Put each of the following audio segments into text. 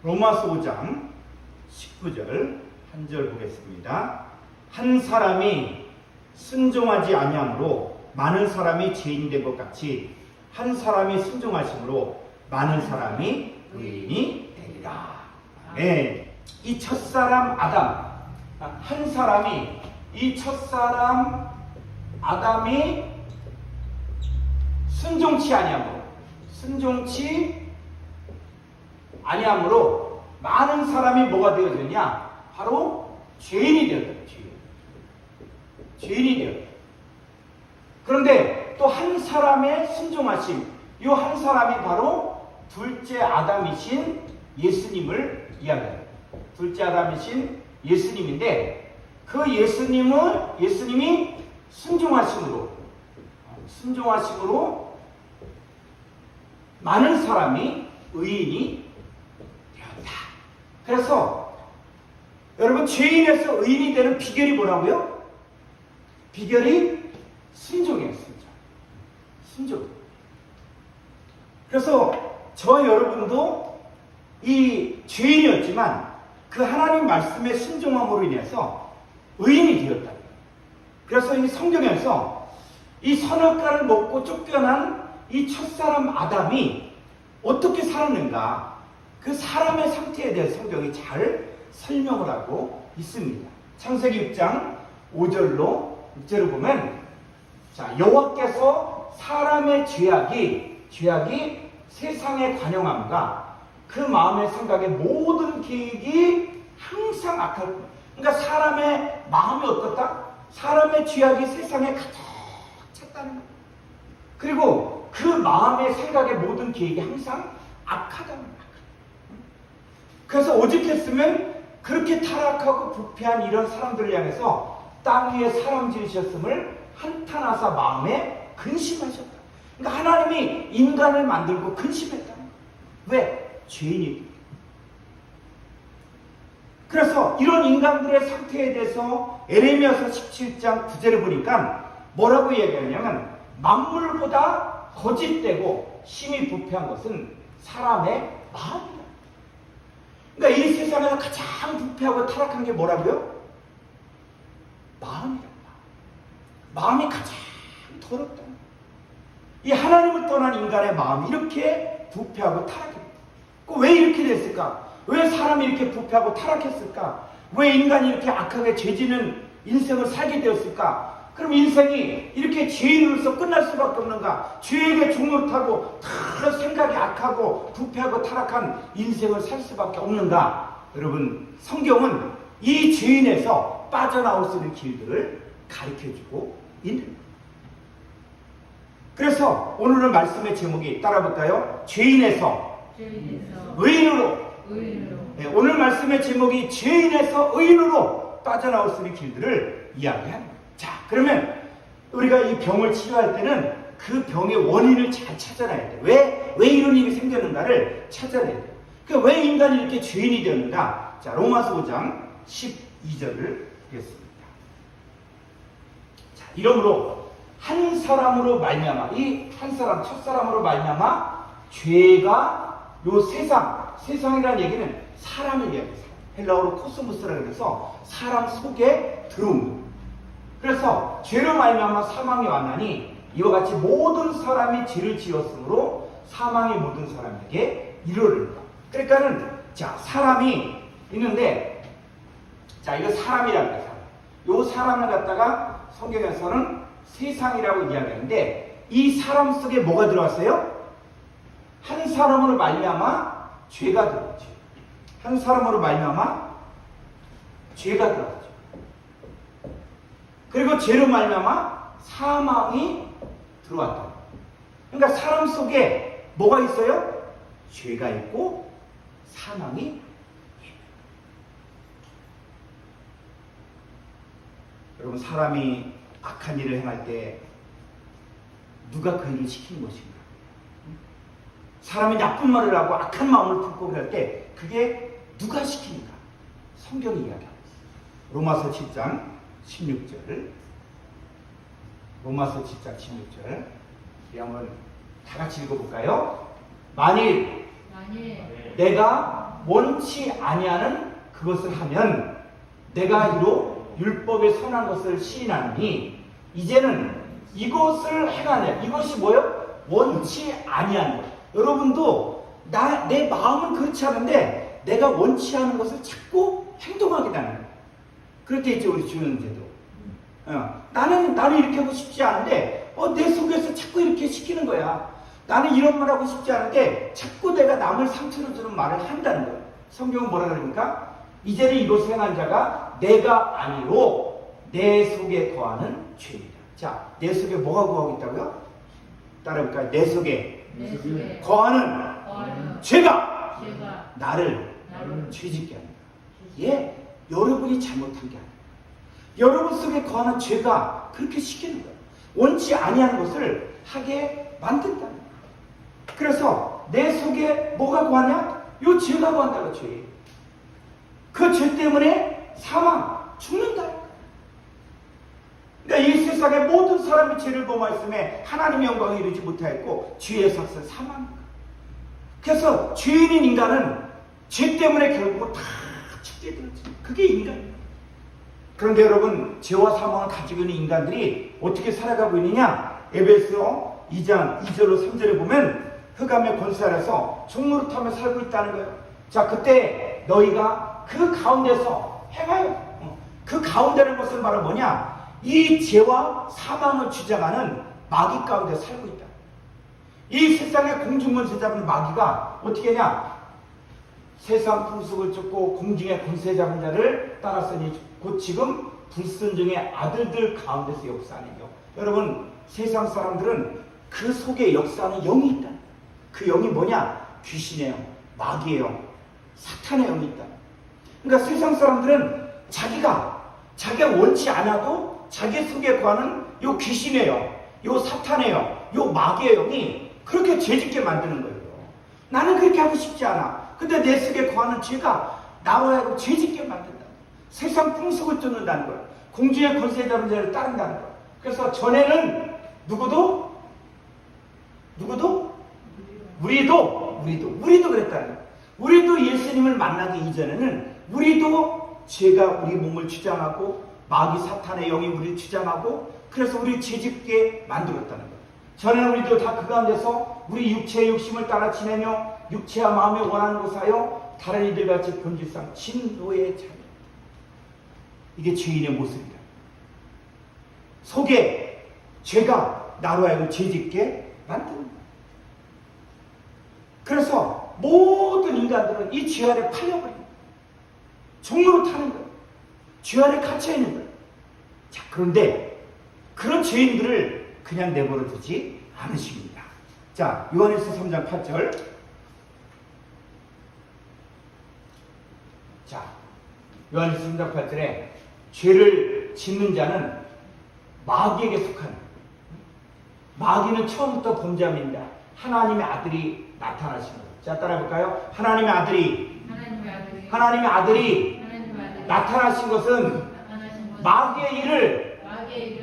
로마서 5장 19절 한 절 보겠습니다. 한 사람이 순종하지 아니함으로 많은 사람이 죄인이 된 것 같이 한 사람이 순종하심으로 많은 사람이 의인이 되리라. 네, 이 첫사람 아담, 한 사람이, 이 첫사람 아담이 순종치 아니함으로 많은 사람이 뭐가 되어졌냐? 바로 죄인이 되었다. 죄인이 되었다. 그런데 또 한 사람의 순종하심, 이 한 사람이 바로 둘째 아담이신 예수님을 이야기합니다. 둘째 아담이신 예수님인데, 그 예수님이 순종하심으로 많은 사람이 의인이 되었다. 그래서 여러분, 죄인에서 의인이 되는 비결이 뭐라고요? 비결이 순종이에요. 순종. 그래서 저와 여러분도 이 죄인이었지만 그 하나님 말씀에 순종함으로 인해서 의인이 되었다. 그래서 이 성경에서 이 선악과를 먹고 쫓겨난 이 첫사람 아담이 어떻게 살았는가, 그 사람의 상태에 대해 성경이 잘 설명을 하고 있습니다. 창세기 6장 5절로 6절을 보면, 자, 여호와께서 사람의 죄악이 세상에 관영함과 그 마음의 생각의 모든 계획이 항상 악할 뿐. 그러니까 사람의 마음이 어떻다? 사람의 죄악이 세상에 가득 찼다는 거예요. 그리고 그 마음의 생각의 모든 계획이 항상 악하다는 거예요. 그래서 오죽했으면 그렇게 타락하고 부패한 이런 사람들을 향해서 땅 위에 사람 지으셨음을 한탄하사 마음에 근심하셨다. 그러니까 하나님이 인간을 만들고 근심했다는 거예요. 왜? 죄인이기. 그래서 이런 인간들의 상태에 대해서 에레미야서 17장 9절을 보니까 뭐라고 얘기하냐면, 만물보다 거짓되고 심히 부패한 것은 사람의 마음이다. 그러니까 이 세상에서 가장 부패하고 타락한 게 뭐라고요? 마음이다. 마음이 가장 더럽다. 이 하나님을 떠난 인간의 마음이 이렇게 부패하고 타락했다. 왜 이렇게 됐을까? 왜 사람이 이렇게 부패하고 타락했을까? 왜 인간이 이렇게 악하게 죄지는 인생을 살게 되었을까? 그럼 인생이 이렇게 죄인으로서 끝날 수밖에 없는가? 죄에게 종노릇하고 다 생각이 악하고 부패하고 타락한 인생을 살 수밖에 없는가? 여러분, 성경은 이 죄인에서 빠져나올 수 있는 길들을 가르쳐주고 있는 거예요. 그래서 오늘은 말씀의 제목이 따라볼까요? 죄인에서 의인으로. 네, 오늘 말씀의 제목이 죄인에서 의인으로 빠져나올 수 있는 길들을 이야기하는 거예요. 자, 그러면 우리가 이 병을 치료할 때는 그 병의 원인을 잘 찾아내야 돼요. 왜 이런 일이 생겼는가를 찾아내야 돼요. 그러니까 왜 인간이 이렇게 죄인이 되었는가? 자, 로마서 5장 12절을 보겠습니다. 자, 이러므로 한 사람으로 말미암아, 이 한 사람, 첫사람으로 말미암아 죄가 요 세상이라는 얘기는 사람을 얘기해요. 헬라어로 코스모스라고 해서 사람 속에 들어온. 그래서 죄로 말미암아 사망이 왔나니 이와 같이 모든 사람이 죄를 지었으므로 사망이 모든 사람에게 이르렀다. 그러니까는, 자, 사람이 있는데, 자, 이거 사람이라고 해요. 요 사람을 갖다가 성경에서는 세상이라고 이야기하는데, 이 사람 속에 뭐가 들어왔어요? 한 사람으로 말미암아 죄가 들어왔죠. 한 사람으로 말미암아 죄가 들어왔죠. 그리고 죄로 말미암아 사망이 들어왔다. 그러니까 사람 속에 뭐가 있어요? 죄가 있고 사망이 있는. 여러분, 사람이 악한 일을 행할 때 누가 그 일을 시키는 것인가? 사람이 나쁜 말을 하고 악한 마음을 품고 그럴 때 그게 누가 시키는가? 성경이 이야기하고 있어요. 로마서 7장 16절. 로마서 7장 16절. 우리 한번 다 같이 읽어볼까요? 만일 내가 원치 아니하는 그것을 하면 내가 이로 율법의 선한 것을 시인하니 이제는 이것을 행하냐. 이것이 뭐예요? 원치 아니하는 것. 여러분도 내 마음은 그렇지 않은데 내가 원치 않은 것을 자꾸 행동하게 되는 거예요. 그럴 때 있죠, 우리 주연제도. 나는 이렇게 하고 싶지 않은데 내 속에서 자꾸 이렇게 시키는 거야. 나는 이런 말 하고 싶지 않은데 자꾸 내가 남을 상처를 주는 말을 한다는 거예요. 성경은 뭐라 그러니까 이제는 이것을 행한 자가 내가 아니로 내 속에 거하는 죄이다. 자, 내 속에 뭐가 거하고 있다고요? 따라해볼까요? 내 속에 거하는 죄가 나를 죄짓게 합니다. 예, 여러분이 잘못한 게 아니에요. 여러분 속에 거하는 죄가 그렇게 시키는 거예요. 원치 아니하는 것을 하게 만든다는 거예요. 그래서 내 속에 뭐가 거하냐? 요 죄가 거한다고 죄. 그 죄 때문에 사망, 죽는다. 그러니까 이 세상의 모든 사람이 죄를 범하였음에 하나님의 영광에 이르지 못하였고 죄의 삭은 사망. 그래서 죄인인 인간은 죄 때문에 결국 다 죽게 되었지. 그게 인간이에요. 그런데 여러분, 죄와 사망을 가지고 있는 인간들이 어떻게 살아가고 있느냐? 에베소 2장 2절로 3절에 보면 흑암의 권세 아래서 종노릇하며 살고 있다는 거예요. 자, 그때 너희가 그 가운데서 행하여. 그 가운데라는 것은 바로 뭐냐? 이 죄와 사망을 주장하는 마귀 가운데 살고 있다. 이 세상의 공중권세 잡은 마귀가 어떻게 하냐? 세상 풍속을 쫓고 공중의 권세 잡은 자를 따랐으니 곧 지금 불순종의 아들들 가운데서 역사하는 영. 여러분, 세상 사람들은 그 속에 역사하는 영이 있다. 그 영이 뭐냐? 귀신의 영, 마귀의 영, 사탄의 영이 있다. 그러니까 세상 사람들은 자기가 원치 않아도 자기 속에 거하는 요 귀신의 영, 요 사탄의 영, 요 마귀의 영이 그렇게 죄짓게 만드는 거예요. 나는 그렇게 하고 싶지 않아. 근데 내 속에 거하는 죄가 나와 하고 죄짓게 만든다. 세상 풍속을 쫓는다는 거예요. 공주의 권세 잡은 자를 따른다는 거예요. 그래서 전에는 누구도 우리도 그랬다는 거예요. 우리도 예수님을 만나기 이전에는 우리도 죄가 우리 몸을 주장하고 마귀 사탄의 영이 우리를 주장하고 그래서 우리를 죄짓게 만들었다는 거예요. 전에는 우리도 다 그 가운데서 우리 육체의 욕심을 따라 지내며 육체와 마음에 원하는 것을 하여 다른 이들같이 본질상 진노의 자녀. 이게 죄인의 모습이다. 속에 죄가 나로 하여금 죄짓게 만드는 거예요. 그래서 모든 인간들은 이 죄 아래 팔려버린 거예요. 종로로 타는 거예요. 죄 아래 갇혀있는 거예요. 자, 그런데 그런 죄인들을 그냥 내버려 두지 않으십니다. 자, 요한일서 3장 8절. 자, 요한일서 3장 8절에 죄를 짓는 자는 마귀에게 속한, 마귀는 처음부터 범죄함입니다. 하나님의 아들이 나타나신 거예요. 자, 따라해볼까요? 하나님의 아들이 나타나신 것은 마귀의 일을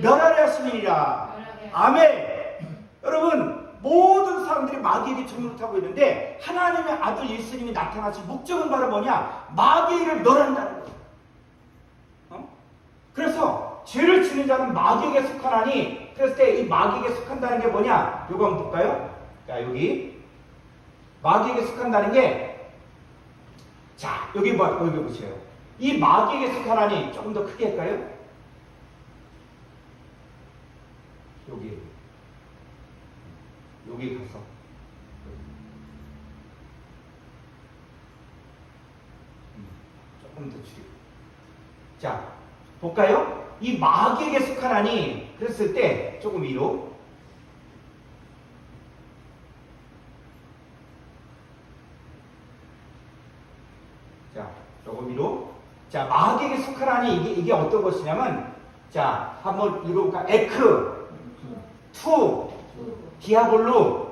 멸하려 하심이니라. 아멘. 여러분, 모든 사람들이 마귀에게 종노릇하고 있는데 하나님의 아들 예수님이 나타나신 목적은 바로 뭐냐? 마귀의 일을 멸한다는 거예요. 그래서 죄를 지는 자는 마귀에게 속하나니, 그랬을 때 이 마귀에게 속한다는 게 뭐냐? 이거 한번 볼까요? 자, 여기 마귀에게 속한다는 게, 자, 여기 보세요. 이 마귀에게 속하나니, 조금 더 크게 할까요? 여기 가서 조금 더 줄이고, 자, 볼까요? 이 마귀에게 속하나니, 그랬을 때 조금 위로, 자, 조금 위로. 자, 마귀에게 속하라니 이게 어떤 것이냐면, 자, 한번 읽어볼까? 에크, 투, 디아볼로.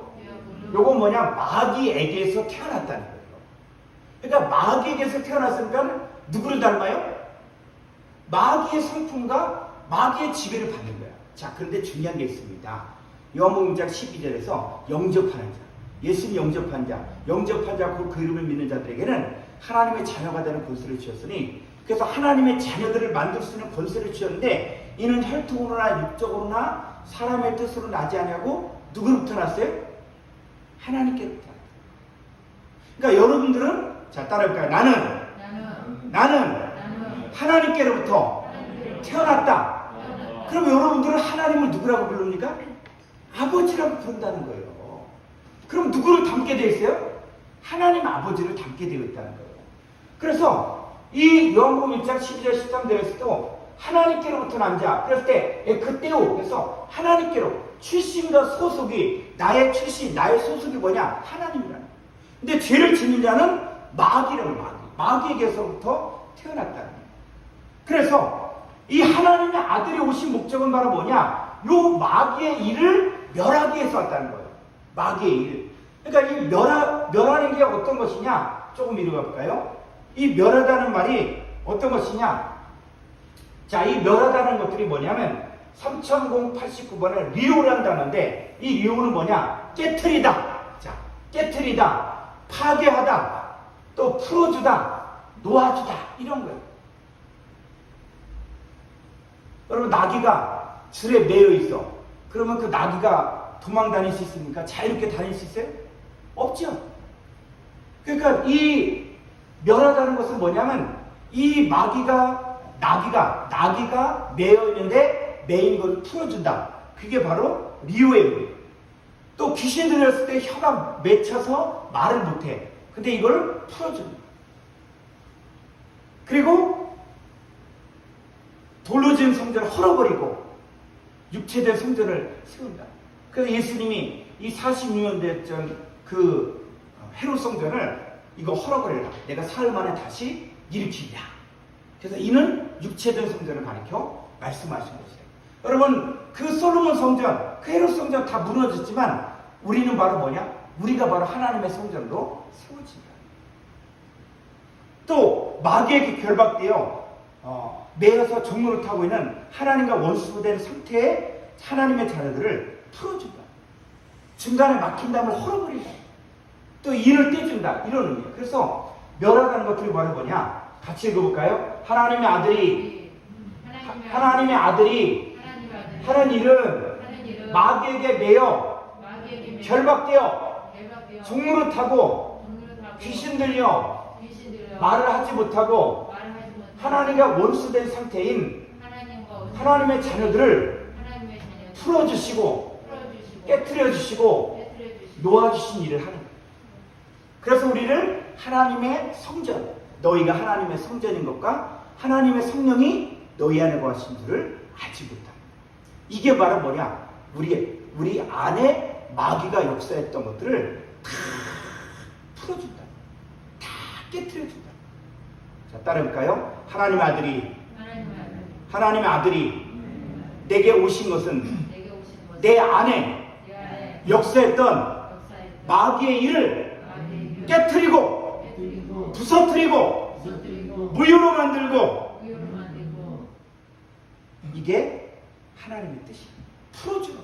요건 뭐냐? 마귀에게서 태어났다는 거예요. 그러니까 마귀에게서 태어났으니까 누구를 닮아요? 마귀의 성품과 마귀의 지배를 받는 거야. 자, 그런데 중요한 게 있습니다. 요한복음 1장 12절에서 영접하는 자. 예수님 영접한 자, 그 이름을 믿는 자들에게는 하나님의 자녀가 되는 권세를 주셨으니, 그래서 하나님의 자녀들을 만들 수 있는 권세를 주셨는데, 이는 혈통으로나 육적으로나 사람의 뜻으로 나지 아니하고 누구로부터 났어요? 하나님께로부터 났어요. 그러니까 여러분들은, 자 따라해볼까요? 나는 하나님께로부터 태어났다. 그럼 여러분들은 하나님을 누구라고 부릅니까? 아버지라고 부른다는 거예요. 그럼 누구를 닮게 되어 있어요? 하나님 아버지를 닮게 되어 있다는 거예요. 그래서 이 요한복음 1장 12절 13절에서도 하나님께로부터 난 자, 그랬을 때 그때요. 그래서 하나님께로 출신과 소속이, 나의 출신, 나의 소속이 뭐냐? 하나님이라는 거예요. 근데 죄를 짓는 자는 마귀라는 거예요. 마귀에게서부터 태어났다는 거예요. 그래서 이 하나님의 아들이 오신 목적은 바로 뭐냐? 요 마귀의 일을 멸하기 위해서 왔다는 거예요. 마귀의 일. 그러니까 이 멸하는 게 어떤 것이냐? 조금 이리 가볼까요? 이 멸하다는 말이 어떤 것이냐? 자, 이 멸하다는 것들이 뭐냐면 3089번에 리오라는 단어인데, 이 리오는 뭐냐? 깨트리다. 자, 깨트리다, 파괴하다, 또 풀어주다, 놓아주다, 이런 거예요. 여러분, 나귀가 줄에 매여 있어. 그러면 그 나귀가 도망 다닐 수 있습니까? 자유롭게 다닐 수 있어요? 없죠. 그러니까 이 멸하다는 것은 뭐냐면, 이 나귀가 매여 있는데 매인 걸 풀어준다. 그게 바로 리오예요. 또 귀신 들렸을 때 혀가 맺혀서 말을 못해. 근데 이걸 풀어줍니다. 그리고 돌로 지은 성전을 헐어버리고 육체된 성전을 세운다. 그래서 예수님이 이 46년 됐던 그 헤롯 성전을 이거 헐어버려라. 내가 사흘 만에 다시 일으키리라. 그래서 이는 육체된 성전을 가리켜 말씀하신 것이에요. 여러분, 그 솔로몬 성전, 그 헤롯 성전 다 무너졌지만 우리는 바로 뭐냐? 우리가 바로 하나님의 성전으로 세워진다. 또 마귀에게 결박되어 매여서 종로를 타고 있는 하나님과 원수된 상태의 하나님의 자녀들을 풀어준다. 중간에 막힌 담을 헐어버린다. 또 인을 떼준다. 이런 의미예요. 그래서 멸하다는 것들이 바로 뭐냐? 같이 읽어볼까요? 하나님의 아들이 하는 일은 마귀에게 매여 결박되어 종로를 타고 귀신 들려 말을 하지 못하고 하나님과 원수된 상태인 하나님의 자녀들을 풀어주시고 깨트려주시고 놓아주신 일을 하는 거예요. 그래서 우리를 하나님의 성전, 너희가 하나님의 성전인 것과 하나님의 성령이 너희 안에 거하신 줄을 알지 못한다. 이게 바로 뭐냐? 우리 안에 마귀가 역사했던 것들을 다 풀어준다. 다 깨트려준다. 자, 따라해볼까요? 하나님의 아들이 내게 오신 것은 내 안에 역사했던 마귀의 일을 깨트리고 부서뜨리고 무효로 만들고 이게 하나님의 뜻이에요. 풀어주고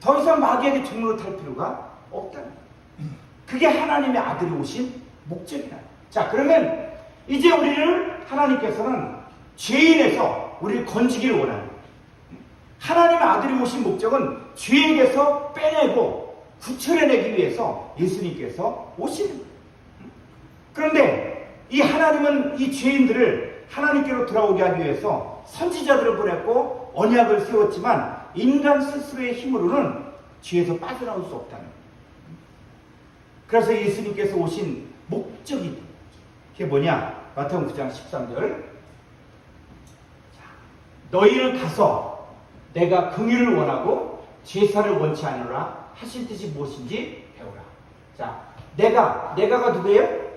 더 이상 마귀에게 종로를 탈 필요가 없다는 거예요. 그게 하나님의 아들이 오신 목적이다. 자, 그러면 이제 우리를 하나님께서는 죄인에서 우리를 건지기를 원하는 거예요. 하나님의 아들이 오신 목적은 죄에게서 빼내고 구출해내기 위해서 예수님께서 오시는 거예요. 그런데 이 하나님은 이 죄인들을 하나님께로 돌아오게 하기 위해서 선지자들을 보냈고 언약을 세웠지만 인간 스스로의 힘으로는 죄에서 빠져나올 수 없다는 거예요. 그래서 예수님께서 오신 목적이 그게 뭐냐? 마태복음 9장 13절. 너희는 가서 내가 긍휼을 원하고 제사를 원치 않으라 하신 뜻이 무엇인지 배우라. 자, 내가가 누구예요?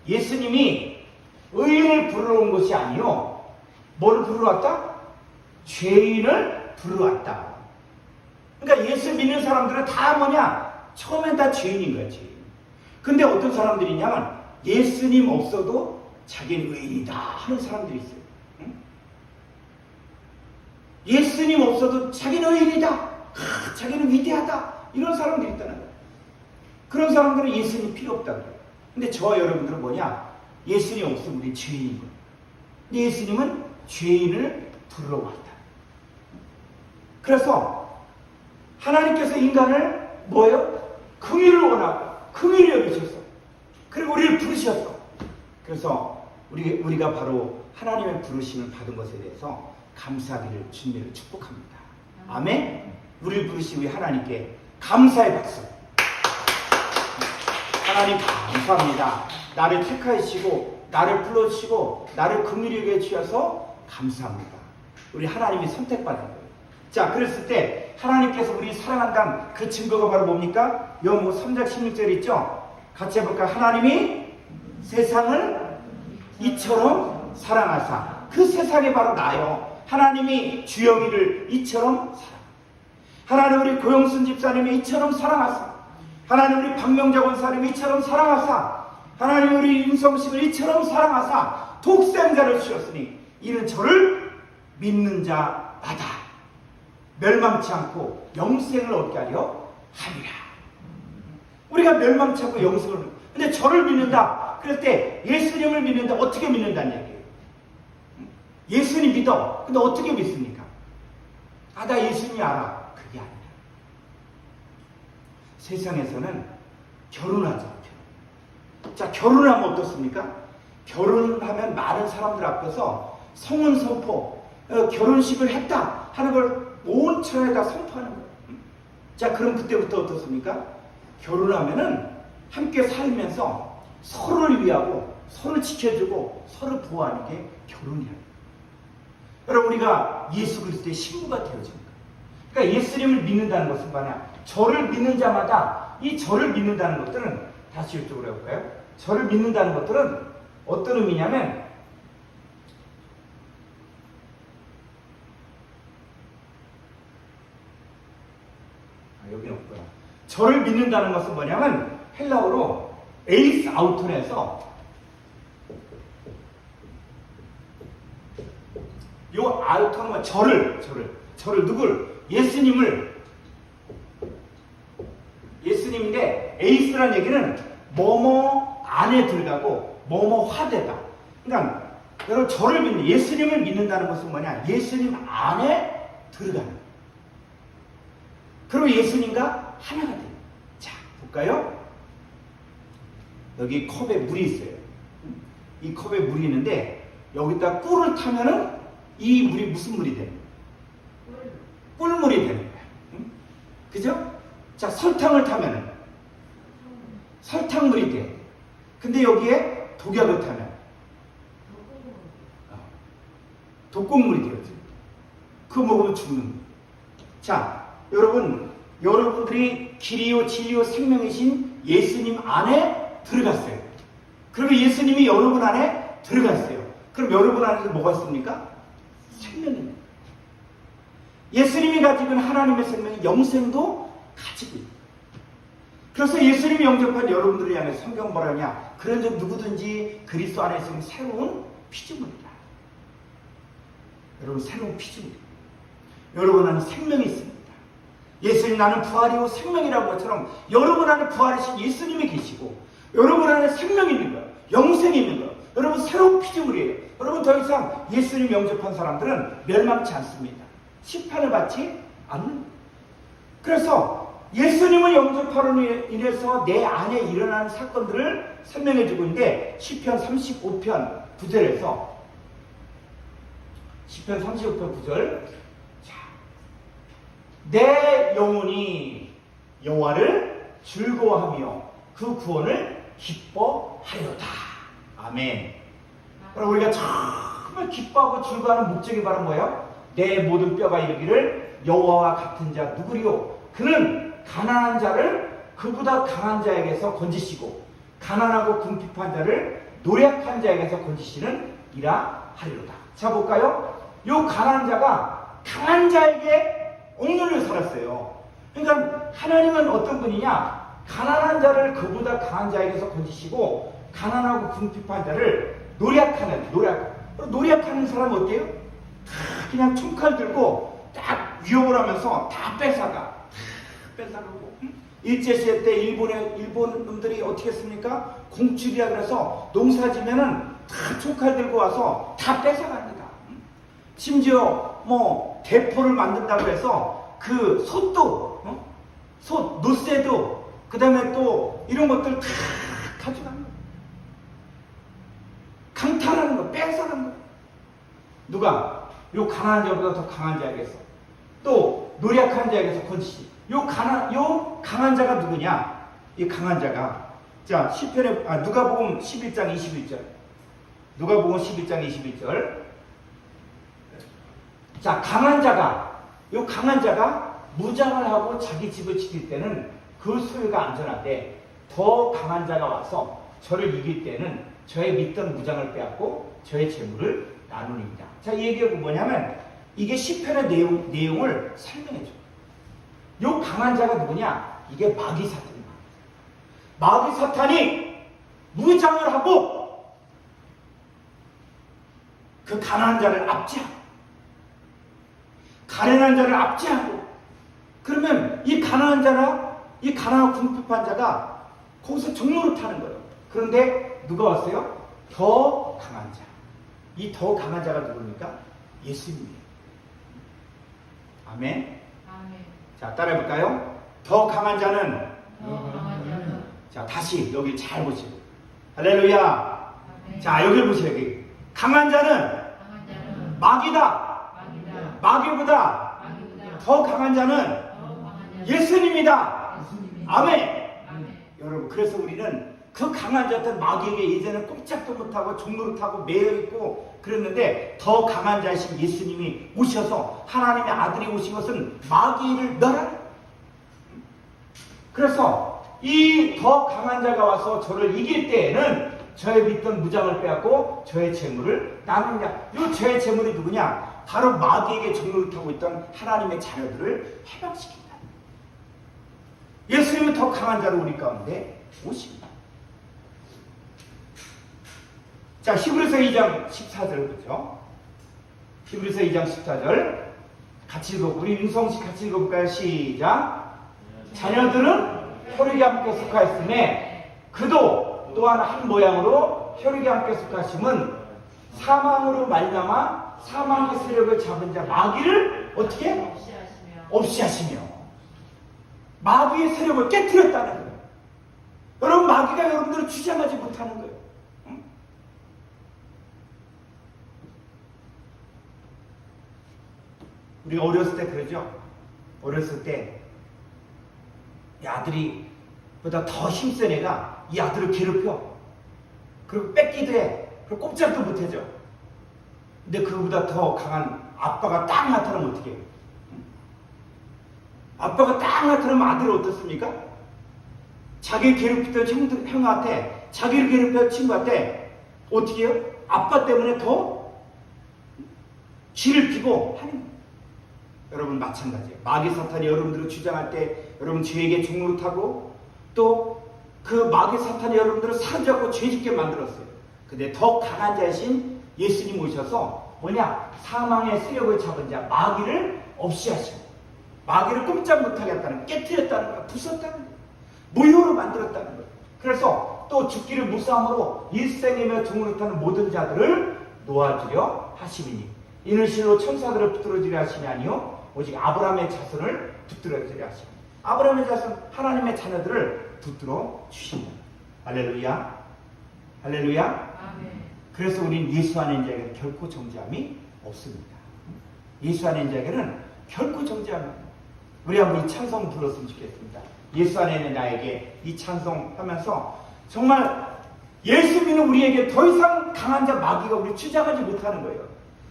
예수님이 의인을 부르러 온 것이 아니요. 뭘 부르러 왔다? 죄인을 부르러 왔다. 그러니까 예수 믿는 사람들은 다 뭐냐? 처음엔 다 죄인인 거야, 죄인. 근데 어떤 사람들이 있냐면 예수님 없어도 자기는 의인이다 하는 사람들이 있어요. 응? 예수님 없어도 자기는 의인이다. 자기는 위대하다. 이런 사람들이 있다는 거예요. 그런 사람들은 예수님 필요 없다고 그래요. 근데 저와 여러분들은 뭐냐? 예수님 없으면 우리 죄인인 거예요. 근데 예수님은 죄인을 부르러 왔다. 그래서 하나님께서 인간을 뭐예요? 긍휼을 원하고 긍휼히 여기셨어. 그리고 우리를 부르셨어. 그래서 우리가 바로 하나님의 부르심을 받은 것에 대해서 감사하기를 주님을 축복합니다. 아멘. 우리를 부르신 우리 하나님께 감사의 박수. 하나님 감사합니다. 나를 택하시고 나를 불러주시고 나를 긍휼히 여겨 주셔서 감사합니다. 우리 하나님이 선택받은 거예요. 자, 그랬을 때 하나님께서 우리 사랑한다는 그 증거가 바로 뭡니까? 요한복음 3장 16절 있죠? 같이 해볼까요? 하나님이 세상을 이처럼 사랑하사. 그 세상이 바로 나요. 하나님이 주영이를 이처럼 사랑. 하나님 우리 고영순 집사님이 이처럼 사랑하사. 하나님 우리 박명자 권사님이 이처럼 사랑하사. 하나님 우리 윤성식을 이처럼 사랑하사 독생자를 주셨으니 이는 저를 믿는 자마다 멸망치 않고 영생을 얻게 하려 함이라. 우리가 멸망치 않고 영생을. 근데 저를 믿는다. 그럴 때 예수님을 믿는다. 어떻게 믿는다는 얘기예요? 예수님 믿어. 근데 어떻게 믿습니까? 아, 나 예수님 알아. 그게 아니야. 세상에서는 결혼하죠. 자, 결혼하면 어떻습니까? 결혼하면 많은 사람들 앞에서 성혼 선포, 결혼식을 했다 하는 걸 온 천하에다 선포하는 거예요. 자, 그럼 그때부터 어떻습니까? 결혼하면은 함께 살면서 서로를 위하고 서로를 지켜주고 서로를 보호하는 게 결혼이야. 여러분, 우리가 예수 그리스도의 신부가 되어집니다. 그러니까 예수님을 믿는다는 것은 뭐냐? 저를 믿는 자마다 이 저를 믿는다는 것들은 다시 이쪽으로 해볼까요? 저를 믿는다는 것들은 어떤 의미냐면 여기는 없구나. 저를 믿는다는 것은 뭐냐면 헬라어로 에이스 아우톤에서 요 아우톤은 저를 누굴? 예수님인데 에이스라는 얘기는 뭐뭐 안에 들어가고 뭐뭐화되다. 그러니까 여러분 저를 믿는 예수님을 믿는다는 것은 뭐냐? 예수님 안에 들어가는 거예요. 그리고 예수님과 하나가 돼요. 자, 볼까요? 여기 컵에 물이 있어요. 이 컵에 물이 있는데 여기다 꿀을 타면은 이 물이 무슨 물이 돼요? 꿀물이 되는 거예요. 그죠? 자, 설탕을 타면은 설탕물이 돼. 근데 여기에 독약을 타면 독극물이 되어져. 그거 먹으면 죽는 거예요. 자, 여러분들이 길이요 진리요 생명이신 예수님 안에 들어갔어요. 그리고 예수님이 여러분 안에 들어갔어요. 그럼 여러분 안에 뭐가 있습니까? 생명입니다. 예수님이 가지고 있는 하나님의 생명이 영생도 가지고 있습니다. 그래서 예수님이 영접한 여러분들을 향해 성경 뭐라 하냐? 그런즉 누구든지 그리스도 안에 있으면 새로운 피조물이다. 여러분, 새로운 피조물이다. 여러분 안에 생명이 있습니다. 예수님 나는 부활이요 생명이라는 것처럼 여러분 안에 부활이신 예수님이 계시고 여러분 안에 생명이 있는 거예요. 영생이 있는 거예요. 여러분 새로운 피조물이에요. 여러분 더 이상 예수님 영접한 사람들은 멸망치 않습니다. 심판을 받지 않는 거예요. 그래서 예수님을 영접하로 인해서 내 안에 일어나는 사건들을 설명해 주고 있는데 시편 35편 9절에서 시편 35편 9절 내 영혼이 여호와를 즐거워하며 그 구원을 기뻐하려다. 아멘. 그럼 우리가 정말 기뻐하고 즐거워하는 목적이 바로 뭐예요? 내 모든 뼈가 이르기를 여호와와 같은 자 누구리요? 그는 가난한 자를 그보다 강한 자에게서 건지시고 가난하고 궁핍한 자를 노력한 자에게서 건지시는 이라 하리로다. 자, 볼까요? 요 가난한 자가 강한 자에게 옥률려 살았어요. 그러니까 하나님은 어떤 분이냐? 가난한 자를 그보다 강한 자에게서 건지시고 가난하고 궁핍한 자를 노력하는 사람은 어때요? 그냥 총칼 들고 딱 위협을 하면서 다 뺏어가. 뺏어가고. 일제시대 때 일본 놈들이 어떻게 했습니까? 공출이라 그래서 농사 지면은 다 촉칼 들고 와서 다 뺏어갑니다. 심지어 뭐 대포를 만든다고 해서 그 솥도, 솥, 노쇠도, 그 다음에 또 이런 것들 다 가져가는 거예요. 강탈하는 거, 뺏어가는 거예요. 누가? 요 강한 자보다 더 강한 자에게서, 또 노력한 자에게서 건지시. 요 강한 자가 누구냐? 이 강한 자가, 자, 시편에, 누가복음 11장 21절. 누가복음 11장 21절. 자, 강한 자가 무장을 하고 자기 집을 지킬 때는 그 소유가 안전한데, 더 강한 자가 와서 저를 이길 때는 저의 믿던 무장을 빼앗고 저의 재물을 나누니이다. 자, 이 얘기가 뭐냐면 이게 시편의 내용을 설명해줘. 요 강한 자가 누구냐? 이게 마귀 사탄이야. 마귀 사탄이 무장을 하고 그 가난한 자를 압제하고, 가난한 자를 압제하고, 그러면 이 가난한 자나 이 가난하고 궁핍한 자가 거기서 종로를 타는 거예요. 그런데 누가 왔어요? 더 강한 자. 이 더 강한 자가 누굽니까? 예수님이에요. 아멘. 자, 따라해볼까요? 더 강한 자는, 자, 다시 여기 잘 보시고, 할렐루야. 자, 여기 보세요. 여기 강한 자는 마귀다. 마귀보다 더 강한 자는 예수님이다. 아멘. 여러분, 그래서 우리는 그 강한 자들 마귀에게 예전에 꼼짝도 못하고 종노릇하고 매여있고 그랬는데, 더 강한 자이신 예수님이 오셔서, 하나님의 아들이 오신 것은 마귀를 멸하라. 그래서 이 더 강한 자가 와서 저를 이길 때에는 저의 믿던 무장을 빼앗고 저의 재물을 나누냐. 이 저의 재물이 누구냐? 바로 마귀에게 종노릇하고 있던 하나님의 자녀들을 해방시킨다. 예수님은 더 강한 자로 우리 가운데 오십니다. 자, 히브리서 2장 14절 보죠. 히브리서 2장 14절 같이 읽어. 우리 윤성식 같이 읽어볼까요? 시작. 자녀들은 혈육에 함께 속하였음에 그도 또한 한 모양으로 혈육에 함께 속하심은 사망으로 말미암아 사망의 세력을 잡은 자 마귀를 어떻게? 없이 하시며 마귀의 세력을 깨뜨렸다는 거예요. 여러분, 마귀가 여러분들을 주장하지 못하는 거예요. 우리가 어렸을 때 그러죠. 어렸을 때 이 아들이 보다 더 힘센 애가 이 아들을 괴롭혀. 그리고 뺏기도 해. 그리고 꼼짝도 못해줘. 근데 그보다 더 강한 아빠가 딱 나타나면 어떻게 해요? 아빠가 딱 나타나면 아들은 어떻습니까? 자기를 괴롭히던 형한테, 자기를 괴롭히던 친구한테 어떻게 해요? 아빠 때문에 더 쥐를 피고 하는 거예요. 여러분, 마찬가지예요. 마귀 사탄이 여러분들을 주장할 때 여러분 죄에게 종노릇하고, 또 그 마귀 사탄이 여러분들을 사로잡고 죄짓게 만들었어요. 근데 더 강한 자이신 예수님 오셔서 뭐냐? 사망의 세력을 잡은 자 마귀를 없이 하시고, 마귀를 꼼짝 못하게 했다는, 깨뜨렸다는 거야. 부쉈다는 거야. 무효로 만들었다는 거예요. 그래서 또 죽기를 무사함으로 일생이며 종노릇하는 모든 자들을 놓아주려 하시리니 이는 실로 천사들을 붙들어주려 하시니 아니요 오직 아브라함의 자손을 붙들어주려 하시니. 아브라함의 자손, 하나님의 자녀들을 붙들어 주신다. 할렐루야. 할렐루야. 아멘. 그래서 우린 예수 안에 있는 자에게는 결코 정죄함이 없습니다. 예수 안에 있는 자에게는 결코 정죄함이 없습니다. 우리 한번 이 찬송 불렀으면 좋겠습니다. 예수 안에 있는 나에게 이 찬송 하면서 정말 예수 믿는 우리에게 더 이상 강한 자 마귀가 우리 주장하지 못하는 거예요.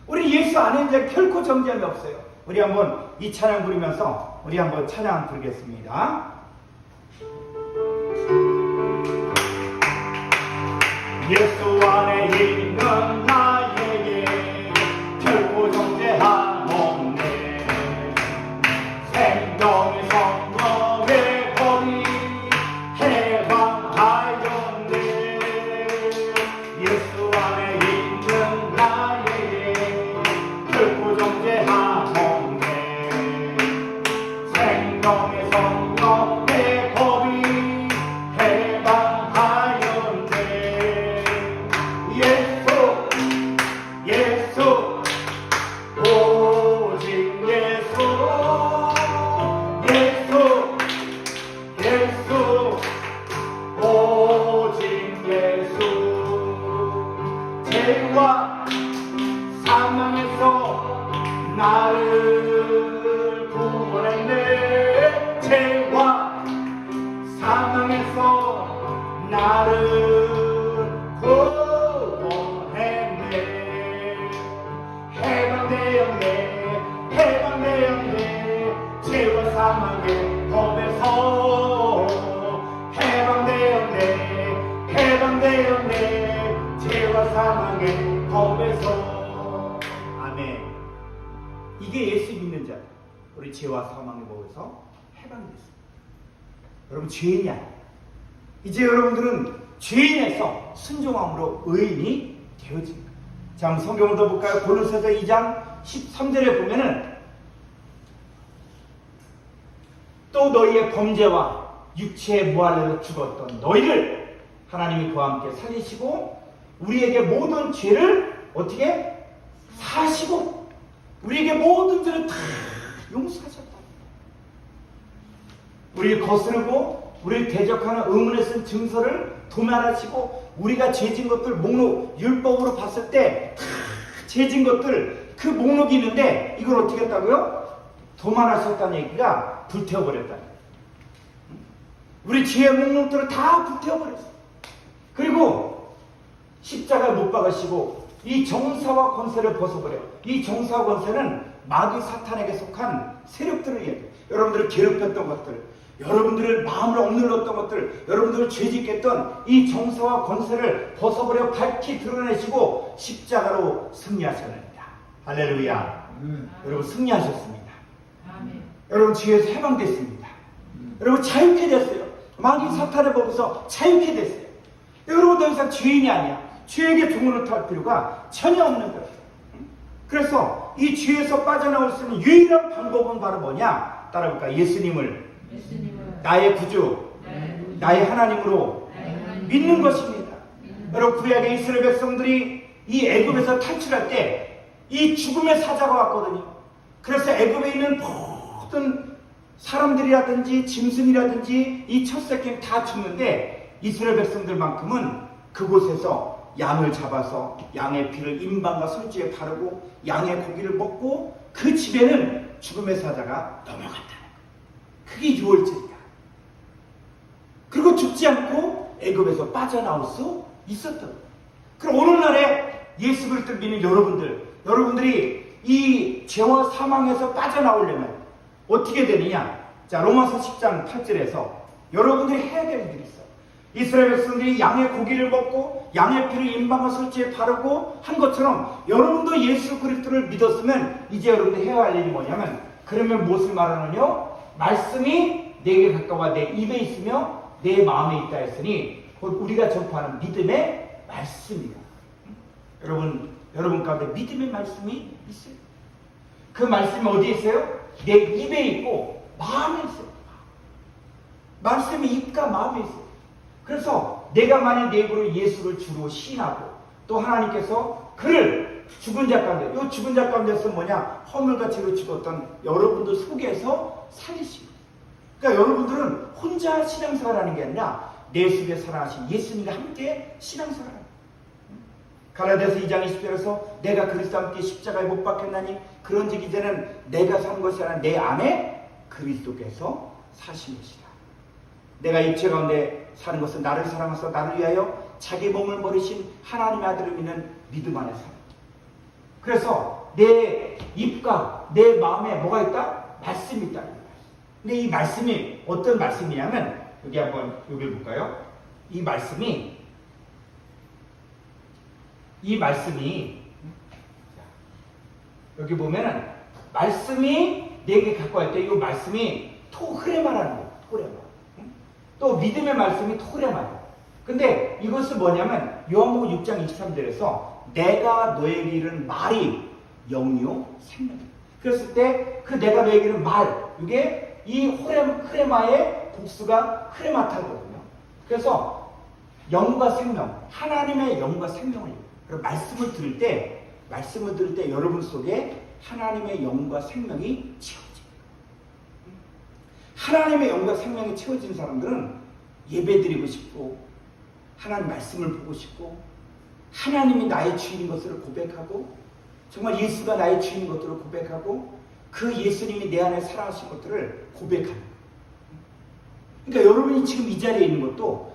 우리 예수 안에 있는 자 결코 정죄함이 없어요. 우리 한번 이 찬양 부르면서 우리 한번 찬양 부르겠습니다. 예수 안에 있는 나에게 결코 정죄함 없네. 생명의 성령의 거리 해방하였네. 예수 안에 있는 나에게 결코 정죄함 없네. 생명의 성령 나를 구원했네. 해방되었네. 해방되었네. 죄와 사망의 법에서 해방되었네. 해방되었네. 죄와 사망의 법에서. 아멘. 이게 예수 믿는 자, 우리 죄와 사망의 법에서 해방됐습니다. 여러분, 죄인이 아니에요. 이제 여러분들은 죄인에서 순종함으로 의인이 되어집니다. 자, 한번 성경을 더 볼까요? 골로새서 2장 13절에 보면은 또 너희의 범죄와 육체의 무할례로 죽었던 너희를 하나님이 그와 함께 살리시고 우리에게 모든 죄를 어떻게 사시고 우리에게 모든 죄를 다 용서하셨다. 우리를 거스르고 우리를 대적하는 의문에 쓴 증서를 도면하시고 우리가 죄진 것들 목록 율법으로 봤을 때 다 죄진 것들 그 목록이 있는데 이걸 어떻게 했다고요? 도면하셨다는 얘기가 불태워버렸다. 우리 죄의 목록들을 다 불태워버렸어. 그리고 십자가에 못 박으시고 이 정사와 권세를 벗어버려. 이 정사와 권세는 마귀 사탄에게 속한 세력들을 얘기해요. 여러분들을 괴롭혔던 것들, 여러분들을 마음을 억눌렀던 것들, 여러분들을 죄짓게 했던 이 정사와 권세를 벗어버려 밝히 드러내시고 십자가로 승리하셨습니다. 할렐루야. 여러분 승리하셨습니다. 아멘. 여러분 죄에서 해방됐습니다. 여러분 자유케 됐어요. 마귀 사탄의 법에서 자유케 됐어요. 여러분 더 이상 죄인이 아니야. 죄에게 종을 탈 필요가 전혀 없는 거예요. 그래서 이 죄에서 빠져나올 수 있는 유일한 방법은 바로 뭐냐? 따라볼까? 예수님을 나의 구주, 나의 하나님으로 믿는 것입니다. 여러분 구약의 이스라엘 백성들이 이 애굽에서 탈출할 때 이 죽음의 사자가 왔거든요. 그래서 애굽에 있는 모든 사람들이라든지 짐승이라든지 이 첫 새끼는 다 죽는데 이스라엘 백성들만큼은 그곳에서 양을 잡아서 양의 피를 임방과 솔지에 바르고 양의 고기를 먹고 그 집에는 죽음의 사자가 넘어갔다는 거예요. 그게 6월절이야. 그리고 죽지 않고 애굽에서 빠져나올 수 있었던 거예요. 그럼 오늘날에 예수 그리스도를 믿는 여러분들이 이 죄와 사망에서 빠져나오려면 어떻게 되느냐? 자, 로마서 10장 8절에서 여러분들이 해야 될 일이 있어요. 이스라엘 백성들이 양의 고기를 먹고 양의 피를 임방과 솔지에 바르고 한 것처럼 여러분도 예수 그리스도를 믿었으면 이제 여러분들이 해야 할 일이 뭐냐면, 그러면 무엇을 말하느냐? 말씀이 내게 가까워 내 입에 있으며 내 마음에 있다 했으니 곧 우리가 전파하는 믿음의 말씀이다. 여러분 가운데 믿음의 말씀이 있어요. 그 말씀이 어디에 있어요? 내 입에 있고 마음에 있어요. 말씀이 입과 마음에 있어요. 그래서 내가 만약 내 입으로 예수를 주로 시인하고 또 하나님께서 그를 죽은 자 가운데, 이 죽은 자 가운데서 뭐냐? 허물같이 죽었던 여러분들 속에서 살리시고, 그러니까 여러분들은 혼자 신앙생활하는 게 아니라 내 속에 살아가신 예수님과 함께 신앙생활하는. 갈라디아서 2장 20절에서 내가 그리스도와 함께 십자가에 못 박혔나니 그런즉 이제는 내가 사는 것이 아니라 내 안에 그리스도께서 사신 것이다. 내가 입체 가운데 사는 것은 나를 사랑하사 나를 위하여 자기 몸을 버리신 하나님의 아들을 믿는 믿음 안에 살아. 그래서 내 입과 내 마음에 뭐가 있다? 말씀이 있다. 근데 이 말씀이 어떤 말씀이냐면, 여기 한번 여기 볼까요? 이 말씀이 여기 보면은 말씀이 내게 갖고 갈 때 이 말씀이 토흐레마라는 거예요. 토흐레마. 또 믿음의 말씀이 토흐레마예요. 근데 이것은 뭐냐면 요한복음 6장 23절에서 내가 너에게 이르는 말이 영이요 생명이에요. 그랬을 때 그 내가 너에게 이르는 말, 이게 이 흐레마의 복수가 흐레마타거든요. 그래서 영과 생명, 하나님의 영과 생명을, 그리고 말씀을 들을 때 여러분 속에 하나님의 영과 생명이 채워집니다. 하나님의 영과 생명이 채워진 사람들은 예배드리고 싶고 하나님 말씀을 보고 싶고 하나님이 나의 주인인 것을 고백하고 정말 예수가 나의 주인인 것들을 고백하고 그 예수님이 내 안에 살아가신 것들을 고백하는 거예요. 그러니까 여러분이 지금 이 자리에 있는 것도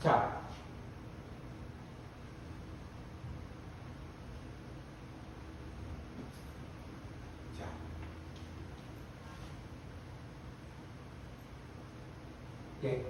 자, 예.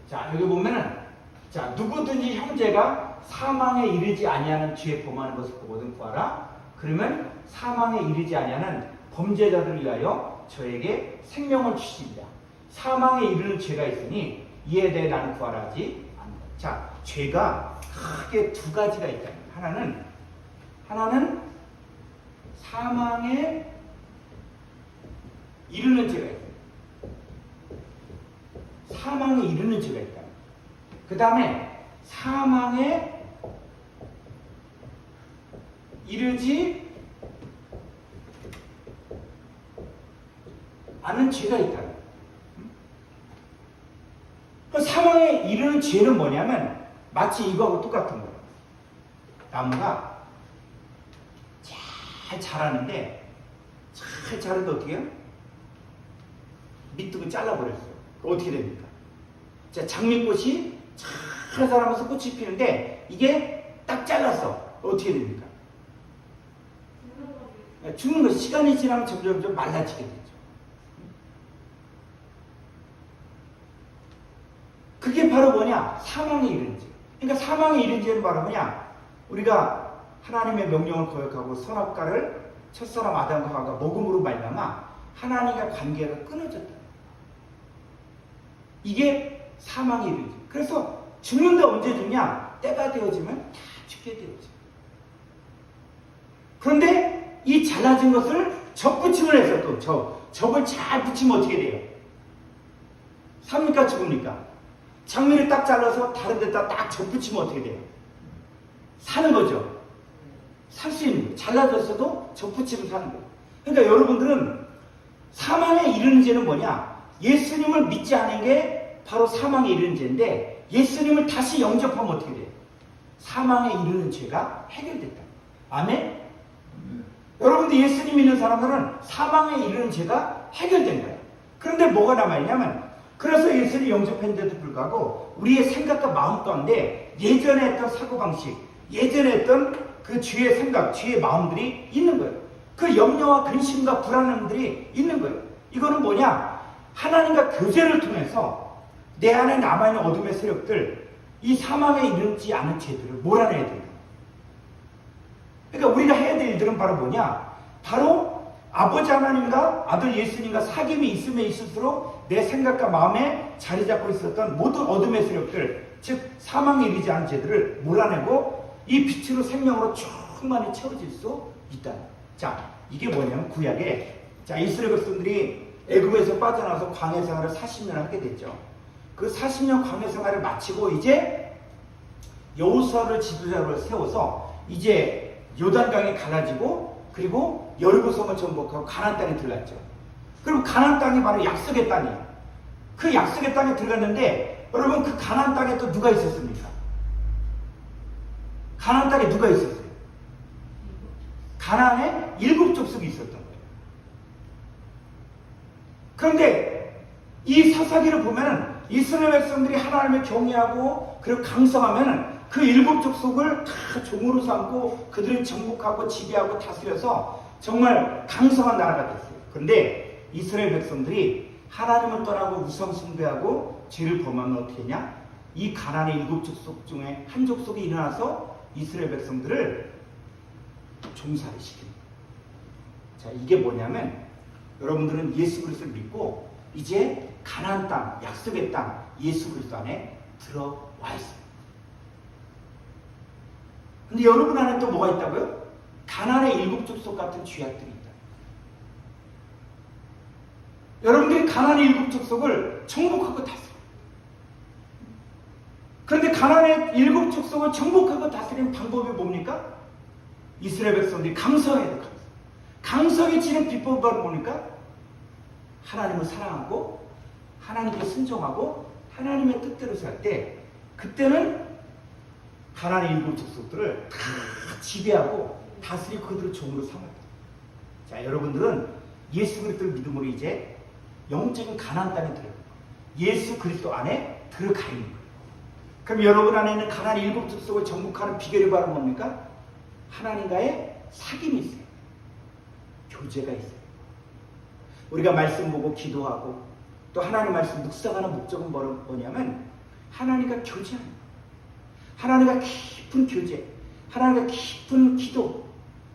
자, 여기 보면은, 자, 누구든지 형제가 사망에 이르지 아니하는 죄에 범하는 것을 보거든 구하라. 그러면 사망에 이르지 아니하는 범죄자들을 위하여 저에게 생명을 주시리라. 사망에 이르는 죄가 있으니 이에 대해 나는 구하라 하지 않는다. 자, 죄가 크게 두 가지가 있다. 하나는 사망에 이르는 죄가 있다. 사망에 이르는 죄가 있다. 그 다음에 사망에 이르지 않은 죄가 있다. 그 사망에 이르는 죄는 뭐냐면 마치 이거하고 똑같은 거예요. 나무가 잘 자라는데 잘 자라는데 어떻게 해요? 밑둥을 잘라버렸어요. 어떻게 됩니까? 자, 장미꽃이 잘 자라면서 꽃이 피는데 이게 딱 잘랐어. 어떻게 됩니까? 죽는 것이 시간이 지나면 점점 말라지게 되죠. 그게 바로 뭐냐? 사망에 이른 죄. 그러니까 사망에 이른 죄는 바로 뭐냐? 우리가 하나님의 명령을 거역하고 선악과를 첫사람 아담과 하와가 먹음으로 말미암아 하나님과 관계가 끊어졌다. 이게 사망에 이른 죄. 그래서 죽는다 언제 죽냐? 때가 되어지면 다 죽게 되어져. 그런데 이 잘라진 것을 접붙임을 해서 또 접을 잘 붙이면 어떻게 돼요? 삽니까 죽습니까? 장미를 딱 잘라서 다른 데다 딱 접붙이면 어떻게 돼요? 사는 거죠. 살 수 있는 거예요. 잘라졌어도 접붙이면 사는 거예요. 그러니까 여러분들은 사망에 이르는 죄는 뭐냐? 예수님을 믿지 않은 게 바로 사망에 이르는 죄인데 예수님을 다시 영접하면 어떻게 돼요? 사망에 이르는 죄가 해결됐다. 아멘? 여러분들 예수님 믿는 사람들은 사망에 이르는 죄가 해결된 거예요. 그런데 뭐가 남아있냐면 그래서 예수를 영접했는데도 불구하고 우리의 생각과 마음 가운데 예전에 했던 사고방식, 예전에 했던 그 죄의 생각, 죄의 마음들이 있는 거예요. 그 염려와 근심과 불안함들이 있는 거예요. 이거는 뭐냐? 하나님과 교제를 통해서 내 안에 남아있는 어둠의 세력들, 이 사망에 이르지 않은 죄들을 몰아내야 돼요. 그러니까 우리가 해야 될 일들은 바로 뭐냐? 바로 아버지 하나님과 아들 예수님과 사귐이 있으면 있을수록 내 생각과 마음에 자리 잡고 있었던 모든 어둠의 세력들, 즉 사망에 이르지 않은 죄들을 몰아내고 이 빛으로 생명으로 충만히 채워질 수 있다. 자, 이게 뭐냐면 구약에 자 이스라엘 백성들이 애굽에서 빠져나와서 광야 생활을 40년 하게 됐죠. 그 40년 광야 생활을 마치고 이제 여호수아를 지도자로 세워서 이제 요단강이 갈라지고 그리고 여리고성을 정복하고 가나안 땅에 들어갔죠. 그럼 가나안 땅이 바로 약속의 땅이에요. 그 약속의 땅에 들어갔는데 여러분 그 가나안 땅에 또 누가 있었습니까? 가나안 땅에 누가 있었어요? 가나안에 7 족속이 있었던 거예요. 그런데 이 사사기를 보면은 이스라엘 백성들이 하나님을 경외하고 그리고 강성하면은 그 7 족속을 다 종으로 삼고 그들을 정복하고 지배하고 다스려서 정말 강성한 나라가 됐어요. 그런데 이스라엘 백성들이 하나님을 떠나고 우상 숭배하고 죄를 범하면 어떻게 했냐? 이 가나안의 7 족속 중에 한 족속이 일어나서 이스라엘 백성들을 종살이 시킵니다. 자, 이게 뭐냐면 여러분들은 예수 그리스도를 믿고 이제 가나안 땅, 약속의 땅 예수 그리스도 안에 들어와 있습니다. 근데 여러분 안에 또 뭐가 있다고요? 가나안의 7 족속 같은 죄악들이 있다. 여러분들이 가나안의 7 족속을 정복하고 다스려. 그런데 가나안의 7 족속을 정복하고 다스리는 방법이 뭡니까? 이스라엘 백성들이 강성해야 돼. 강성해지는 비법이 바로 뭡니까? 하나님을 사랑하고 하나님께 순종하고 하나님의 뜻대로 살 때 그때는 가나안의 7 족속들을 다 지배하고 다스리고 그들을 종으로 삼았다. 자, 여러분들은 예수 그리스도를 믿음으로 이제 영적인 가나안 땅에 들어가요. 예수 그리스도 안에 들어가 있는 거예요. 그럼 여러분 안에는 가난 일곱 특속을 정복하는 비결이 바로 뭡니까? 하나님과의 사귐이 있어요. 교제가 있어요. 우리가 말씀 보고 기도하고 또 하나님 말씀 묵상하는 목적은 뭐냐면 하나님과 교제하는 거예요. 하나님과 깊은 교제, 하나님과 깊은 기도,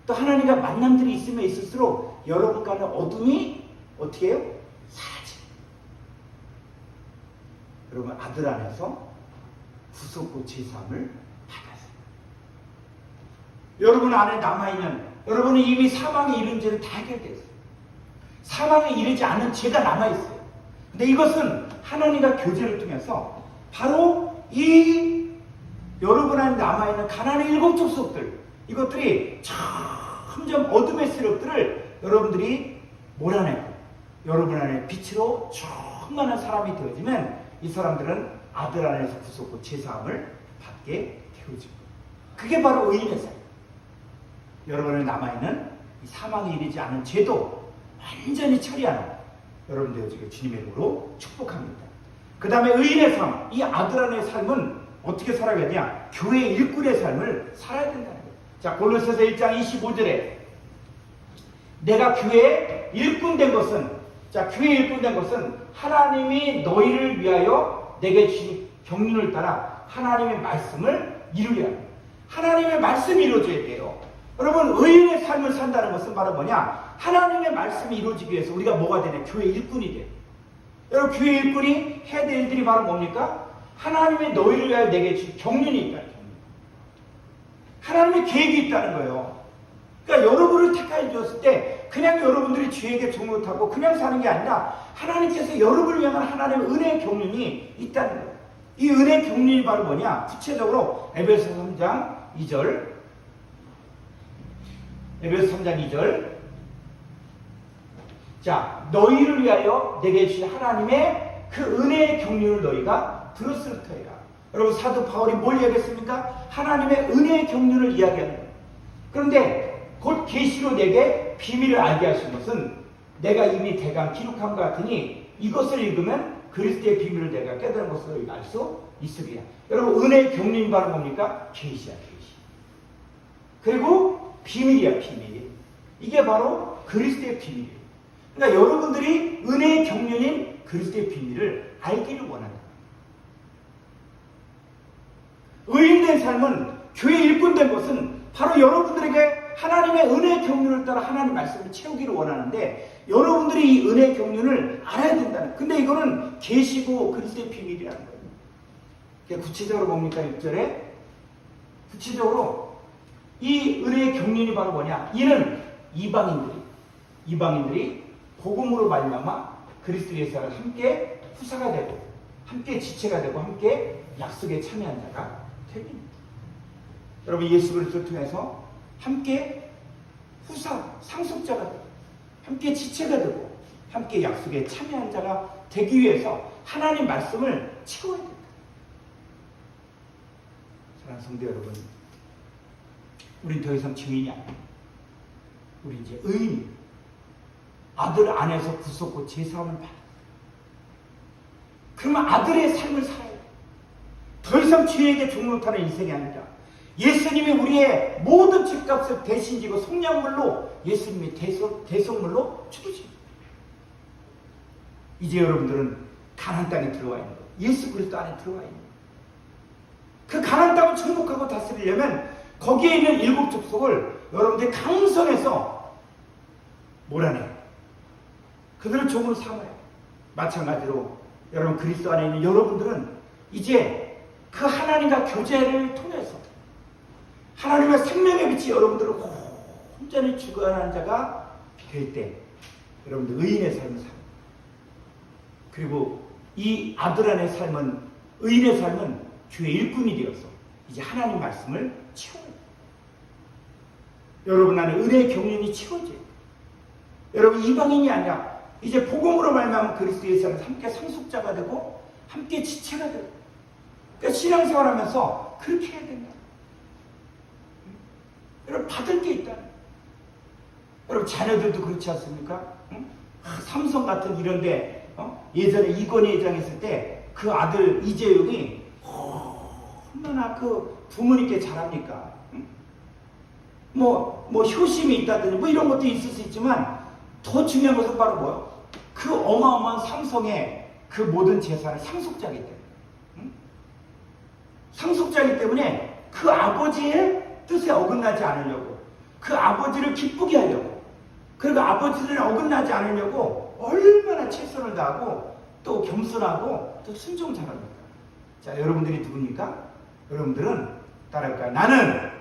또 하나님과 만남들이 있으면 있을수록 여러분 간의 어둠이 어떻게 해요? 사라져요. 여러분 아들 안에서 구속고 제사함을 받았어요. 여러분 안에 남아있는, 여러분은 이미 사망에 이른 죄를 다 해결됐어요. 사망에 이르지 않은 죄가 남아있어요. 근데 이것은 하나님과 교제를 통해서 바로 이 여러분 안에 남아있는 가난의 일곱 족속들, 이것들이 점점 어둠의 세력들을 여러분들이 몰아내고 여러분 안에 빛으로 충만한 사람이 되어지면 이 사람들은 아들 안에서 구속고 제사함을 받게 되어지고, 그게 바로 의인의 삶. 여러분 안에 남아있는 이 사망에 이르지 않은 죄도 완전히 처리하는 여러분 되어지게 주님의 이름으로 축복합니다. 그 다음에 의인의 삶, 이 아들 안의 삶은 어떻게 살아야 되냐? 교회 일꾼의 삶을 살아야 된다는 거예요. 자, 골로새서 1장 25절에 내가 교회에 일꾼 된 것은, 자, 교회 일꾼 된 것은 하나님이 너희를 위하여 내게 주신 경륜을 따라 하나님의 말씀을 이루려 합니다. 하나님의 말씀이 이루어져야 돼요. 여러분, 의인의 삶을 산다는 것은 바로 뭐냐? 하나님의 말씀이 이루어지기 위해서 우리가 뭐가 되냐? 교회 일꾼이 돼요. 여러분, 교회 일꾼이 해야 될 일들이 바로 뭡니까? 하나님의 너희를 위하여 내게 주신 경륜이 있다는 거예요. 하나님의 계획이 있다는 거예요. 그러니까 여러분을 택하여 주었을 때 그냥 여러분들이 주에게 종노릇하고 그냥 사는 게 아니라 하나님께서 여러분을 위한 하나님의 은혜의 경륜이 있다는 거예요. 이 은혜의 경륜이 바로 뭐냐? 구체적으로 에베소 3장 2절, 에베소 3장 2절, 자, 너희를 위하여 내게 주신 하나님의 그 은혜의 경륜을 너희가 들었을 터이라. 여러분, 사도 바울이 뭘 이야기했습니까? 하나님의 은혜의 경륜을 이야기하는 거예요. 그런데 곧 계시로 내게 비밀을 알게 하신 것은 내가 이미 대강 기록한 것 같으니 이것을 읽으면 그리스도의 비밀을 내가 깨달은 것을 너희가 알 수 있으리라. 여러분, 은혜의 경륜이 바로 뭡니까? 계시야, 계시. 그리고 비밀이야, 비밀. 이게 바로 그리스도의 비밀이에요. 그러니까 여러분들이 은혜의 경륜인 그리스도의 비밀을 알기를 원한다. 의인된 삶은, 교회 일꾼된 것은 바로 여러분들에게 하나님의 은혜의 경륜을 따라 하나님 말씀을 채우기를 원하는데 여러분들이 이 은혜의 경륜을 알아야 된다는. 근데 이거는 계시고 그리스도의 비밀이라는 거예요. 구체적으로 뭡니까? 6절에 구체적으로 이 은혜의 경륜이 바로 뭐냐? 이는 이방인들이 복음으로 말미암아 그리스도 예수와 함께 후사가 되고 함께 지체가 되고 함께 약속에 참여한 자가 됩니다. 여러분, 예수 그리스도를 통해서 함께 후사, 상속자가 되고 함께 지체가 되고 함께 약속에 참여한 자가 되기 위해서 하나님 말씀을 채워야 됩니다. 사랑하는 성도 여러분, 우린 더 이상 죄인이 아닙니다. 우리 이제 의인, 아들 안에서 구속고 제사함을 받아. 그러면 아들의 삶을 살아야 돼. 더 이상 죄에게 종노릇하는 인생이 아니다. 예수님이 우리의 모든 죄값을 대신 지고 속량물로 예수님이 대속물로 죽으십니다. 이제 여러분들은 가나안 땅에 들어와 있는 거예요. 예수 그리스도 안에 들어와 있는 거예요. 그 가나안 땅을 정복하고 다스리려면 거기에 있는 일곱 족속을 여러분들이 강성해서 몰아내요. 그들을 종으로 삼아요. 마찬가지로 여러분, 그리스도 안에 있는 여러분들은 이제 그 하나님과 교제를 통해서 하나님의 생명의 빛이 여러분들을 온전히 주관하는 자가 될 때 여러분들 의인의 삶을 삽니다. 그리고 이 아들 안의 삶은, 의인의 삶은 주의 일꾼이 되어서 이제 하나님 말씀을 채워요. 여러분 안에 은혜의 경륜이 채워져요. 여러분, 이방인이 아니라 이제 복음으로 말미암아 그리스도 예수 안에서 함께 상속자가 되고 함께 지체가 되고, 그러니까 신앙생활하면서 그렇게 해야 된다. 여러분, 받을 게 있다. 여러분, 자녀들도 그렇지 않습니까? 응? 삼성 같은 이런데 예전에 이건희 회장 했을 때 그 아들 이재용이 얼마나 그 부모님께 잘합니까? 응? 뭐 효심이 있다든지 뭐 이런 것도 있을 수 있지만 더 중요한 것은 바로 뭐요? 그 어마어마한 삼성의 그 모든 재산의 상속자이기 때문에. 응? 상속자이기 때문에 그 아버지의 뜻에 어긋나지 않으려고, 그 아버지를 기쁘게 하려고, 그리고 아버지를 어긋나지 않으려고 얼마나 최선을 다하고 또 겸손하고 또 순종 잘합니까? 자, 여러분들이 누굽니까? 여러분들은 따라할까요? 나는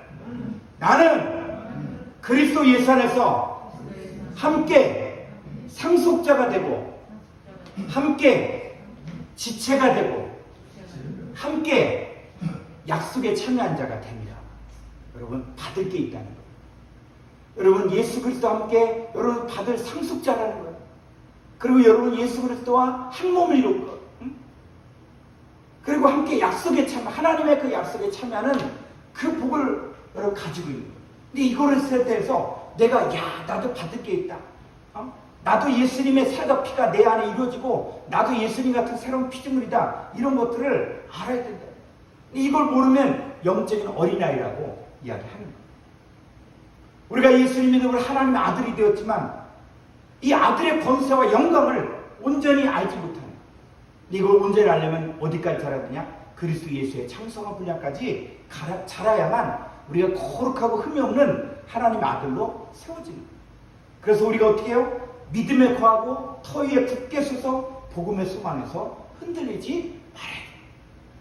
그리스도 예수 안에서 함께 상속자가 되고, 함께 지체가 되고, 함께 약속에 참여한 자가 됩니다. 여러분, 받을 게 있다는 거예요. 여러분, 예수 그리스도와 함께 여러분 받을 상속자라는 거예요. 그리고 여러분 예수 그리스도와 한 몸을 이룰 것. 응? 그리고 함께 약속에 참여, 하나님의 그 약속에 참여하는 그 복을 여러분 가지고 있는 거예요. 근데 이거를 쓸 때에서 내가 나도 받을 게 있다. 나도 예수님의 살과 피가 내 안에 이루어지고 나도 예수님 같은 새로운 피조물이다. 이런 것들을 알아야 된다. 이걸 모르면 영적인 어린아이라고 이야기하는 거예요. 우리가 예수님 믿음으로 하나님의 아들이 되었지만 이 아들의 권세와 영광을 온전히 알지 못하는 거예요. 이걸 온전히 알려면 어디까지 자라야 되냐? 그리스도 예수의 창성한 분야까지 자라야만 우리가 거룩하고 흠이 없는 하나님의 아들로 세워지는 거예요. 그래서 우리가 어떻게 해요? 믿음에 거하고 터 위에 굳게 서서 복음의 소망에서 흔들리지 말아야 돼요.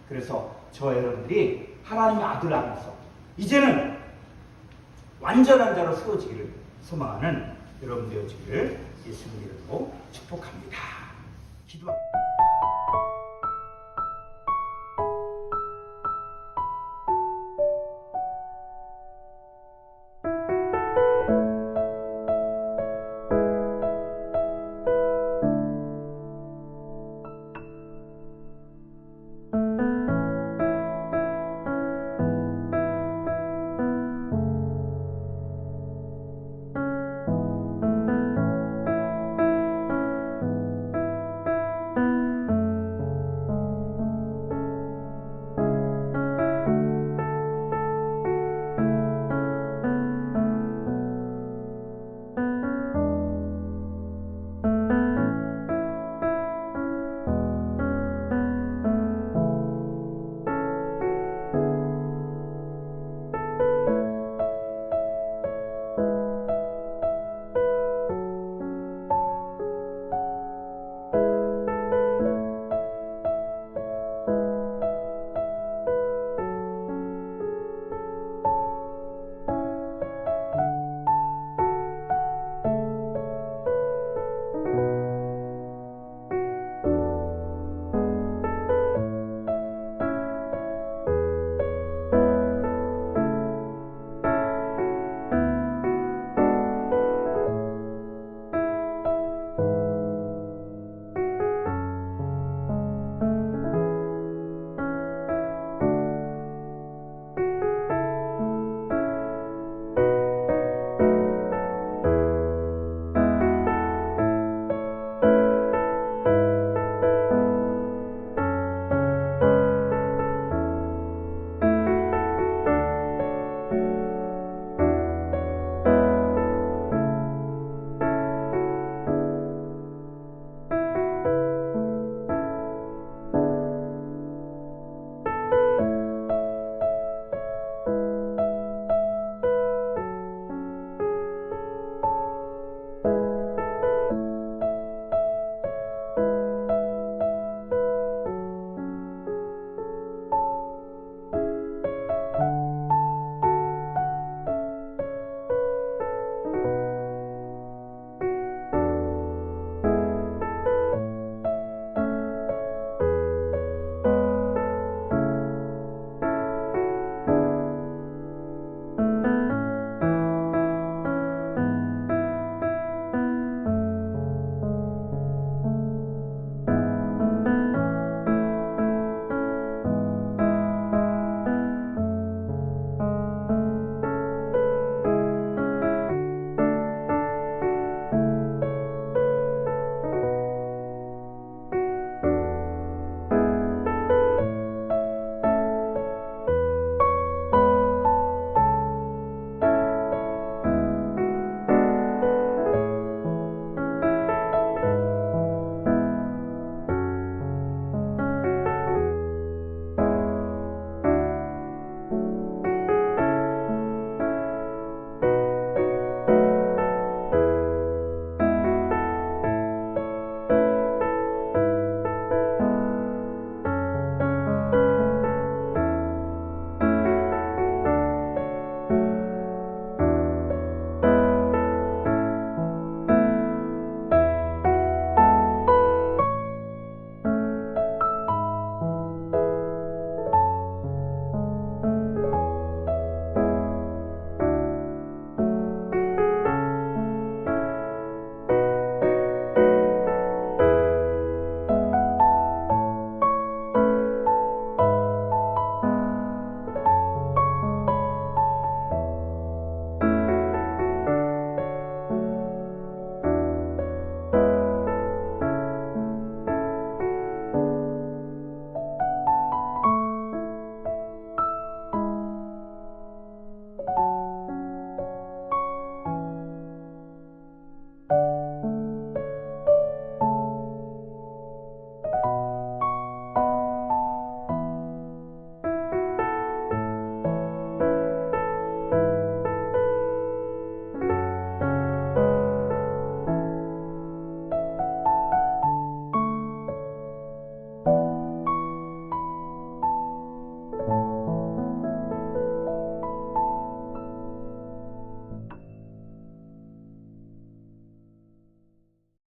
그래서 저와 여러분들이 하나님의 아들 안에서 이제는 완전한 자로 세워지기를 소망하는 여러분 되어지기를 예수님 이름으로 축복합니다. 기도합니다.